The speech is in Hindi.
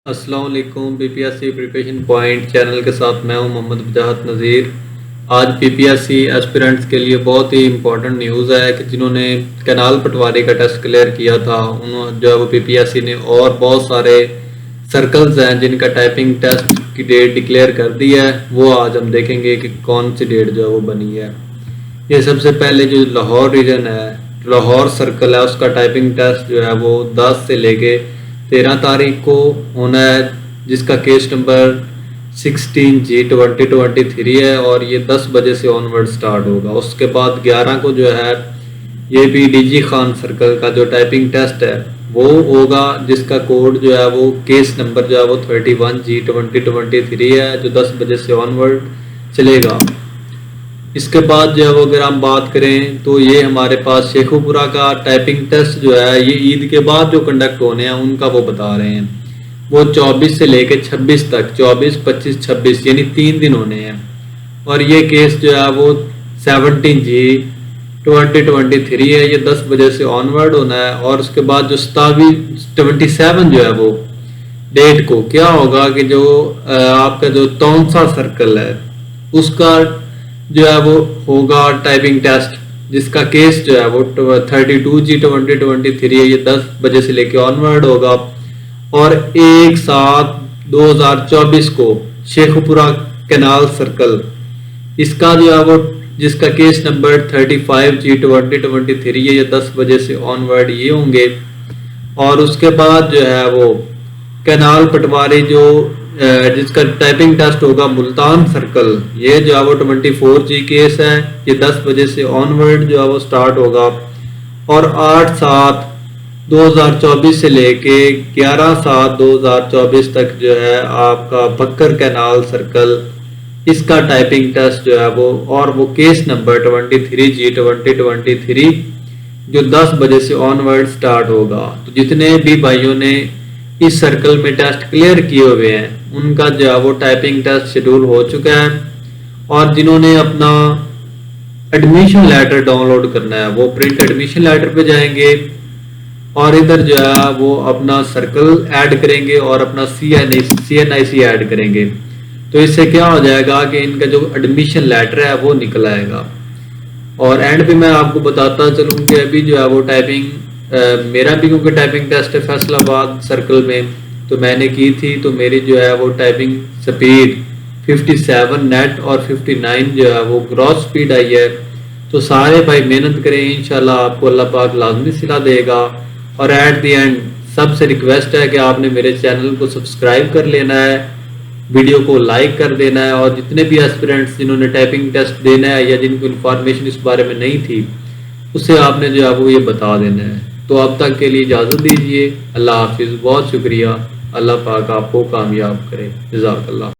अस्सलाम वालेकुम। पीपीएससी प्रिपरेशन पॉइंट चैनल के साथ मैं हूं मोहम्मद वजाहत नज़ीर। आज पीपीएससी एस्पिरेंट्स के लिए बहुत ही इम्पोर्टेंट न्यूज़ है कि जिन्होंने कैनाल पटवारी का टेस्ट क्लियर किया था उन्होंने जो है वो पीपीएससी ने और बहुत सारे सर्कल्स हैं जिनका टाइपिंग टेस्ट की डेट डिक्लेयर कर दी है। वो आज हम देखेंगे कि कौन सी डेट जो है वो बनी है। ये सबसे पहले जो लाहौर रीजन है, लाहौर सर्कल है, उसका टाइपिंग टेस्ट जो है वो 10 से लेके 13 तारीख को होना है, जिसका केस नंबर 16G2023 है और ये 10 बजे से ऑनवर्ड स्टार्ट होगा। उसके बाद 11 को जो है ये भी डीजी खान सर्कल का जो टाइपिंग टेस्ट है वो होगा, जिसका कोड जो है वो केस नंबर जो है वो 31G2023 है, जो 10 बजे से ऑनवर्ड चलेगा। इसके बाद जो है वो अगर हम बात करें तो ये हमारे पास शेखुपुरा का टाइपिंग टेस्ट जो है ये ईद के बाद जो कंडक्ट होने हैं उनका वो बता रहे हैं। वो 24 से लेके 26 तक, 24, 25, 26 यानी 3 दिन होने हैं। और ये केस जो है वो 17G2023 है, ये 10 बजे से ऑनवर्ड होना है। और उसके बाद जो 27 जो है वो डेट को क्या होगा कि जो आपका जो तौनसा सर्कल है उसका जो है वो होगा टाइपिंग टेस्ट, जिसका केस जो है वो 32G2023 है, ये 10 बजे से लेके ऑनवर्ड होगा। और 1/7/2024 को शेखुपुरा कैनाल सर्कल, इसका जो है वो जिसका केस नंबर 35G2023 है, ये 10 बजे से ऑनवर्ड ये होंगे। और उसके बाद जो है वो कैनाल पटवारी जो जिसका टाइपिंग टेस्ट होगा मुल्तान सर्कल, ये जो है वो 24G केस है, ये 10 बजे से ऑनवर्ड जो है वो स्टार्ट होगा। और 8/7/2024 से लेके 11/7/2024 तक जो है आपका बक्कर कैनाल सर्कल, इसका टाइपिंग टेस्ट जो है वो और वो केस नंबर 23G2023 जो 10 बजे से ऑनवर्ड स्टार्ट होगा। तो जितने भी भाइयों ने इस सर्कल में टेस्ट क्लियर किए हुए हैं उनका जो है वो टाइपिंग टेस्ट शेड्यूल हो चुका है। और जिन्होंने अपना एडमिशन लेटर डाउनलोड करना है वो प्रिंट एडमिशन लेटर पे जाएंगे और इधर जो है वो अपना सर्कल ऐड करेंगे और अपना CNIC ऐड करेंगे। तो इससे क्या हो जाएगा कि इनका जो एडमिशन लेटर है वो निकल आएगा। और एंड पे मैं आपको बताता चलूँ कि अभी जो है वो टाइपिंग मेरा भी क्योंकि टाइपिंग टेस्ट है फैसलाबाद सर्कल में तो मैंने की थी, तो मेरी जो है वो टाइपिंग स्पीड 57 नेट और 59 जो है वो ग्रॉस स्पीड आई है। तो सारे भाई मेहनत करें, इंशाल्लाह आपको अल्लाह पाक लाजमी सिला देगा। और एट द एंड सबसे रिक्वेस्ट है कि आपने मेरे चैनल को सब्सक्राइब कर लेना है, वीडियो को लाइक कर देना है। और जितने भी एस्पिरेंट्स जिन्होंने टाइपिंग टेस्ट देना है या जिनको इन्फॉर्मेशन इस बारे में नहीं थी उसे आपने जो है वो ये बता देना है। तो अब तक के लिए इजाज़त दीजिए। अल्लाह हाफिज़, बहुत शुक्रिया। अल्लाह पाक आपको कामयाब करे। जज़ाकल्लाह।